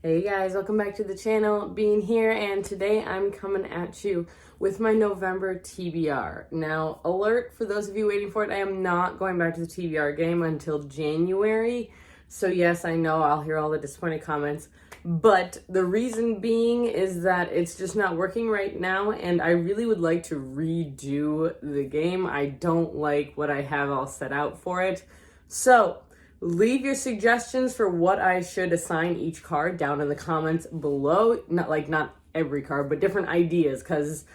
Hey guys, welcome back to the channel, Being here, and today I'm coming at you with my November TBR. Now, alert for those of you waiting for it, I am not going back to the TBR game until January. So yes, I know I'll hear all the disappointed comments, but the reason being is that it's just not working right now, and I really would like to redo the game. I don't like what I have all set out for it. So, leave your suggestions for what I should assign each card down in the comments below. Not every card, but different ideas, because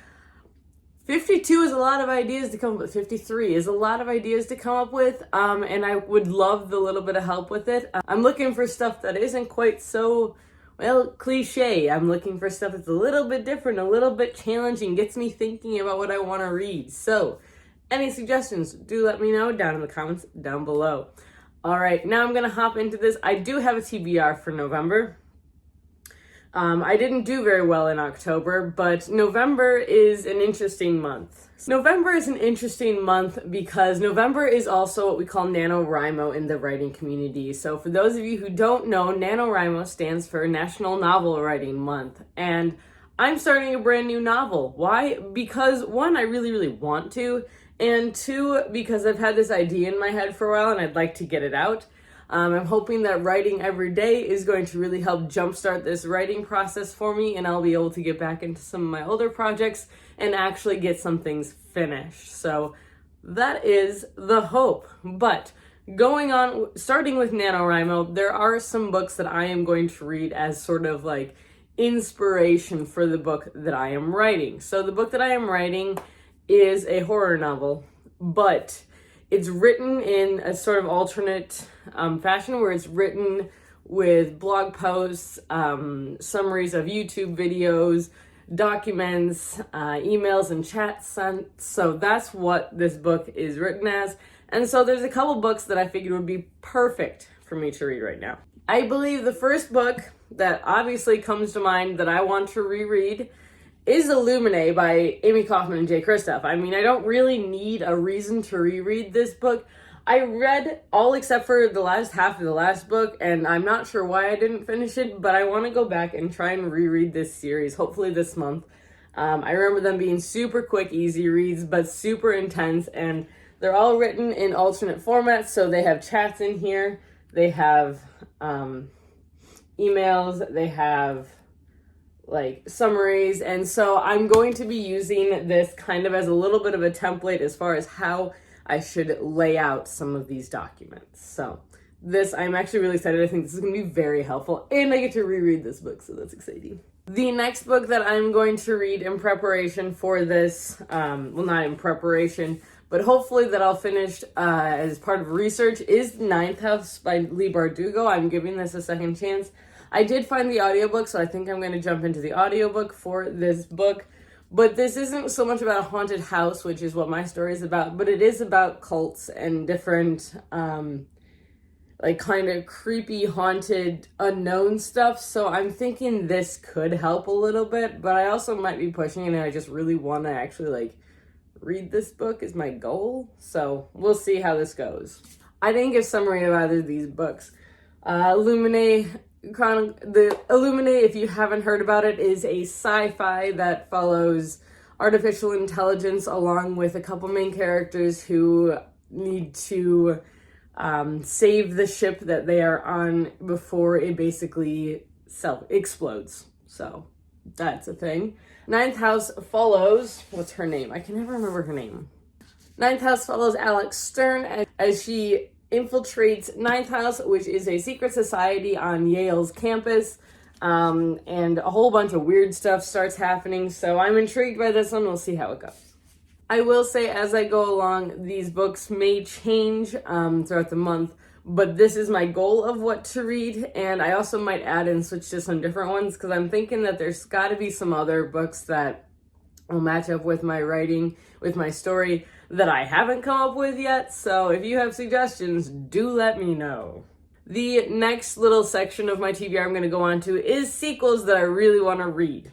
52 is a lot of ideas to come up with. 53 is a lot of ideas to come up with, and I would love the little bit of help with it. I'm looking for stuff that isn't quite so, well, cliche. I'm looking for stuff that's a little bit different, a little bit challenging, gets me thinking about what I want to read. So, any suggestions, do let me know down in the comments down below. All right, now I'm going to hop into this. I do have a TBR for November. I didn't do very well in October, but November is an interesting month. November is an interesting month because November is also what we call NaNoWriMo in the writing community. So for those of you who don't know, NaNoWriMo stands for National Novel Writing Month. And I'm starting a brand new novel. Why? Because one, I really, really want to. And two, because I've had this idea in my head for a while and I'd like to get it out. I'm hoping that writing every day is going to really help jumpstart this writing process for me, and I'll be able to get back into some of my older projects and actually get some things finished. So that is the hope. But going on, starting with NaNoWriMo, there are some books that I am going to read as sort of like inspiration for the book that I am writing. So the book that I am writing is a horror novel, but it's written in a sort of alternate fashion where it's written with blog posts, summaries of YouTube videos, documents, emails, and chats sent. So that's what this book is written as. And so there's a couple books that I figured would be perfect for me to read right now. I believe the first book that obviously comes to mind that I want to reread is Illuminae by Amy Kaufman and Jay Kristoff. I mean, I don't really need a reason to reread this book. I read all except for the last half of the last book, and I'm not sure why I didn't finish it, but I want to go back and try and reread this series, hopefully this month. I remember them being super quick, easy reads, but super intense, and they're all written in alternate formats, so they have chats in here, they have emails, they have like summaries, and so I'm going to be using this kind of as a little bit of a template as far as how I should lay out some of these documents. So this, I'm actually really excited. I think this is going to be very helpful, and I get to reread this book, so that's exciting. The next book that I'm going to read in preparation for this, well, not in preparation, but hopefully that I'll finish as part of research, is Ninth House by Leigh Bardugo. I'm giving this a second chance. I did find the audiobook, so I think I'm going to jump into the audiobook for this book. But this isn't so much about a haunted house, which is what my story is about, but it is about cults and different, like kind of creepy, haunted, unknown stuff. So I'm thinking this could help a little bit, but I also might be pushing it, and I just really want to actually like read this book is my goal. So we'll see how this goes. I didn't give summary of either of these books. Illuminae, if you haven't heard about it, is a sci-fi that follows artificial intelligence along with a couple main characters who need to save the ship that they are on before it basically explodes. So that's a thing. Ninth House follows, what's her name? I can never remember her name. Ninth House follows Alex Stern as she infiltrates Ninth House, which is a secret society on Yale's campus, and a whole bunch of weird stuff starts happening, so I'm intrigued by this one. We'll see how it goes. I will say, as I go along, these books may change throughout the month, but this is my goal of what to read, and I also might add and switch to some different ones, because I'm thinking that there's got to be some other books that will match up with my writing, with my story, that I haven't come up with yet. So if you have suggestions, do let me know. The next little section of my TBR I'm going to go on to is sequels that I really want to read.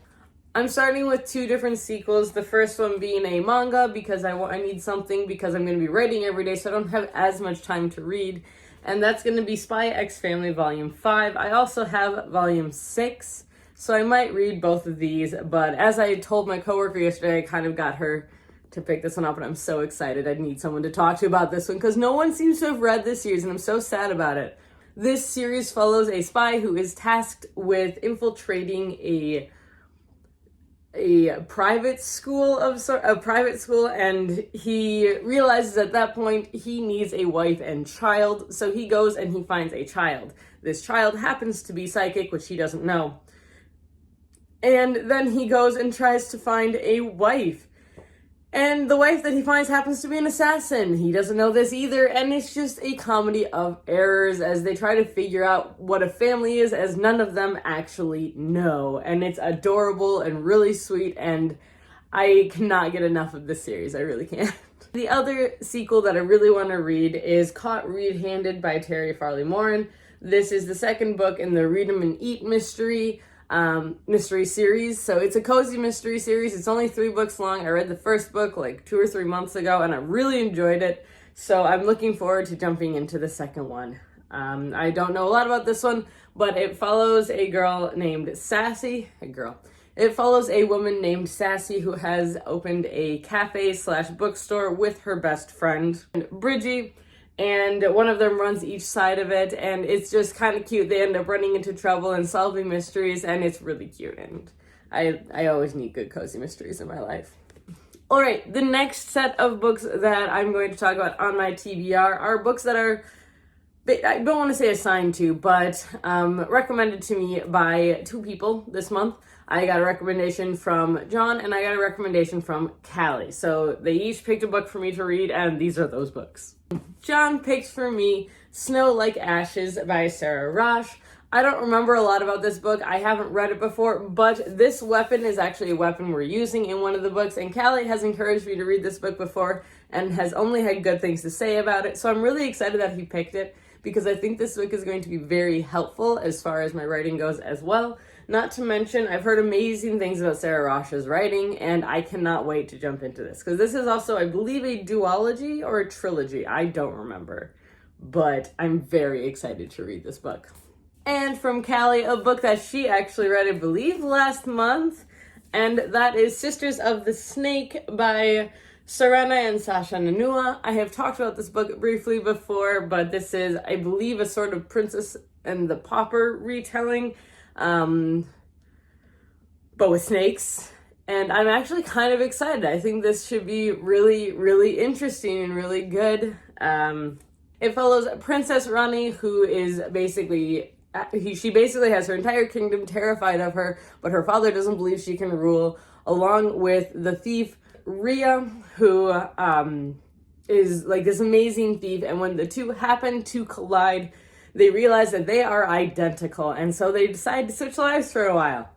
I'm starting with two different sequels. The first one being a manga because I need something because I'm going to be writing every day, so I don't have as much time to read. and that's going to be Spy X Family Volume 5. I also have Volume 6, so I might read both of these, but as I told my coworker yesterday, I kind of got her to pick this one up, and I'm so excited. I need someone to talk to about this one because no one seems to have read this series, and I'm so sad about it. This series follows a spy who is tasked with infiltrating a private school and he realizes at that point he needs a wife and child, so he goes and he finds a child. This child happens to be psychic, which he doesn't know, and then he goes and tries to find a wife, and the wife that he finds happens to be an assassin. He doesn't know this either, and it's just a comedy of errors as they try to figure out what a family is, as none of them actually know. And it's adorable and really sweet, and I cannot get enough of this series. I really can't. The other sequel that I really want to read is Caught Red-Handed by Terry Farley Morin. This is the second book in the Read 'em and Eat mystery series. So it's a cozy mystery series. It's only 3 books long. I read the first book like 2 or 3 months ago and I really enjoyed it. So I'm looking forward to jumping into the second one. I don't know a lot about this one, but it follows a girl named Sassy. It follows a woman named Sassy who has opened a cafe/bookstore with her best friend, Bridgie. And one of them runs each side of it, and it's just kind of cute. They end up running into trouble and solving mysteries, and it's really cute, and I always need good cozy mysteries in my life. All right, the next set of books that I'm going to talk about on my TBR are books that are, I don't want to say assigned to, but recommended to me by 2 people this month. I got a recommendation from John, and I got a recommendation from Callie. So they each picked a book for me to read, and these are those books. John picked for me Snow Like Ashes by Sarah Rosh. I don't remember a lot about this book. I haven't read it before, but this weapon is actually a weapon we're using in one of the books, and Callie has encouraged me to read this book before and has only had good things to say about it. So I'm really excited that he picked it because I think this book is going to be very helpful as far as my writing goes as well. Not to mention, I've heard amazing things about Sarah Rosh's writing, and I cannot wait to jump into this. Because this is also, I believe, a duology or a trilogy. I don't remember. But I'm very excited to read this book. And from Callie, a book that she actually read, I believe, last month. And that is Sisters of the Snake by Serena and Sasha Nanua. I have talked about this book briefly before, but this is, I believe, a sort of Princess and the Pauper retelling. But with snakes, and I'm actually kind of excited. I think this should be really, really interesting and really good. It follows Princess Rani, who is basically, she basically has her entire kingdom terrified of her, but her father doesn't believe she can rule, along with the thief Ria, who is like this amazing thief, and when the two happen to collide, they realize that they are identical, and so they decide to switch lives for a while.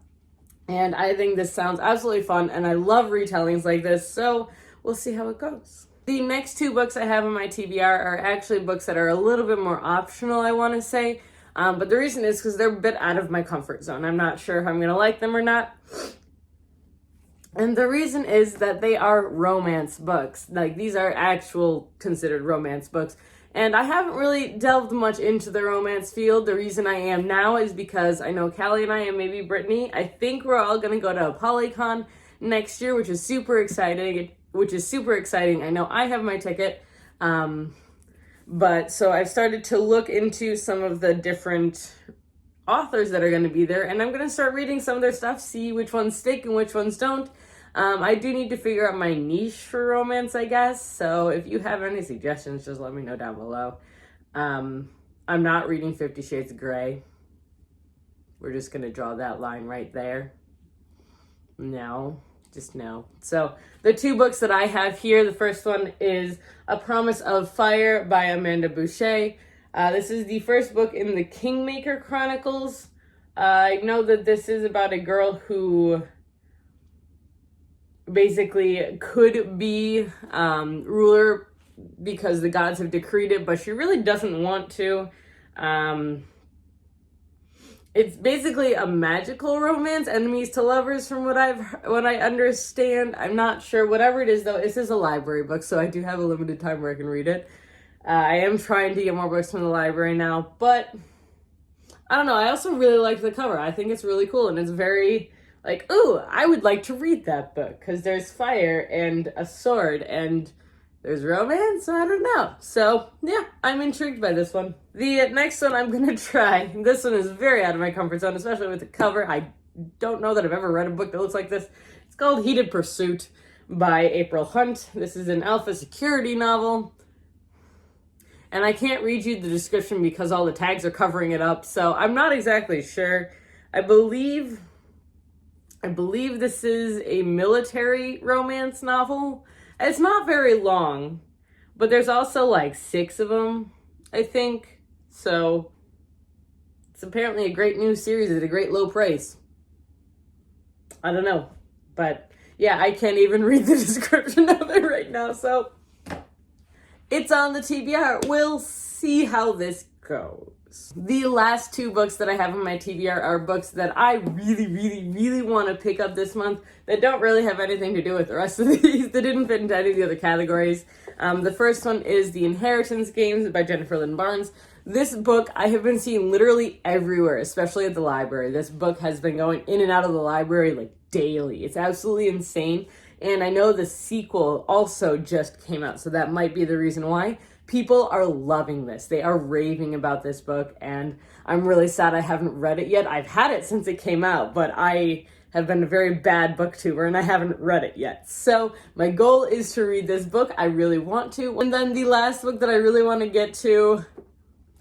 And I think this sounds absolutely fun, and I love retellings like this, so we'll see how it goes. The next 2 books I have on my TBR are actually books that are a little bit more optional, I want to say. But the reason is because they're a bit out of my comfort zone. I'm not sure if I'm going to like them or not. And the reason is that they are romance books. Like, these are actual considered romance books. And I haven't really delved much into the romance field. The reason I am now is because I know Callie and I, and maybe Brittany, I think we're all going to go to a Polycon next year, which is super exciting. I know I have my ticket. But so I've started to look into some of the different authors that are going to be there, and I'm going to start reading some of their stuff, see which ones stick and which ones don't. I do need to figure out my niche for romance, I guess. So if you have any suggestions, just let me know down below. I'm not reading 50 Shades of Grey. We're just going to draw that line right there. No, just no. So the 2 books that I have here, the first one is A Promise of Fire by Amanda Boucher. This is the first book in the Kingmaker Chronicles. I know that this is about a girl who basically could be ruler because the gods have decreed it, but she really doesn't want to. It's basically a magical romance, enemies to lovers, from what I understand. I'm not sure. Whatever it is, though, this is a library book, so I do have a limited time where I can read it. I am trying to get more books from the library now, but I don't know. I also really like the cover. I think it's really cool, and it's very like, ooh, I would like to read that book because there's fire and a sword and there's romance. So I don't know. So yeah, I'm intrigued by this one. The next one I'm gonna try. This one is very out of my comfort zone, especially with the cover. I don't know that I've ever read a book that looks like this. It's called Heated Pursuit by April Hunt. This is an alpha security novel. And I can't read you the description because all the tags are covering it up, so I'm not exactly sure. I believe this is a military romance novel. It's not very long, but there's also like 6 of them, I think. So it's apparently a great new series at a great low price. I don't know, but yeah, I can't even read the description of it right now, so it's on the TBR. We'll see how this goes. The last 2 books that I have on my TBR are books that I really want to pick up this month that don't really have anything to do with the rest of these. They didn't fit into any of the other categories. The first one is The Inheritance Games by Jennifer Lynn Barnes. This book I have been seeing literally everywhere, especially at the library. This book has been going in and out of the library like daily. It's absolutely insane. And I know the sequel also just came out, so that might be the reason why. People are loving this. They are raving about this book, and I'm really sad I haven't read it yet. I've had it since it came out, but I have been a very bad booktuber, and I haven't read it yet. So my goal is to read this book. I really want to. And then the last book that I really want to get to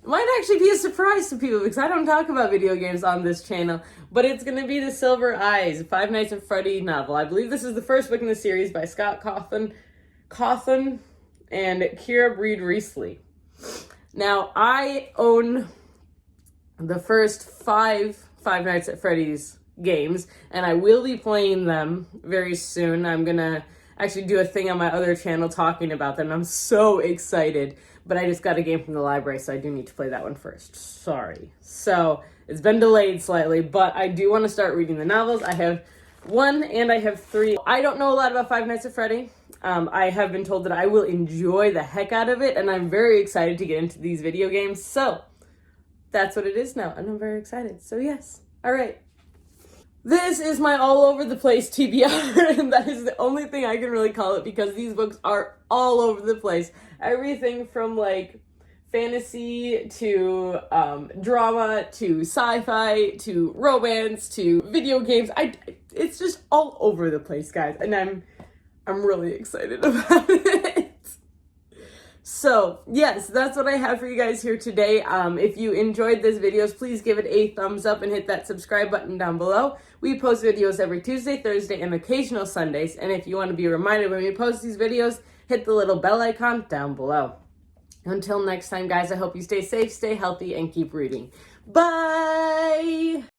might actually be a surprise to people because I don't talk about video games on this channel, but it's going to be The Silver Eyes, Five Nights at Freddy novel. I believe this is the first book in the series by Scott Cawthon and Kira Breed Riesling. Now, I own the first five Nights at Freddy's games, and I will be playing them very soon. I'm going to actually do a thing on my other channel talking about them. I'm so excited. But I just got a game from the library, so I do need to play that one first. Sorry. So it's been delayed slightly, but I do want to start reading the novels. I have 1 and I have 3. I don't know a lot about Five Nights at Freddy. I have been told that I will enjoy the heck out of it, and I'm very excited to get into these video games. So that's what it is now, and I'm very excited. So yes. All right. This is my all over the place TBR, and that is the only thing I can really call it because these books are all over the place. Everything from like fantasy to drama to sci-fi to romance to video games. It's just all over the place, guys, and I'm really excited about it. So, yes, that's what I have for you guys here today. If you enjoyed this videos, please give it a thumbs up and hit that subscribe button down below. We post videos every Tuesday, Thursday, and occasional Sundays. And if you want to be reminded when we post these videos, hit the little bell icon down below. Until next time, guys, I hope you stay safe, stay healthy, and keep reading. Bye!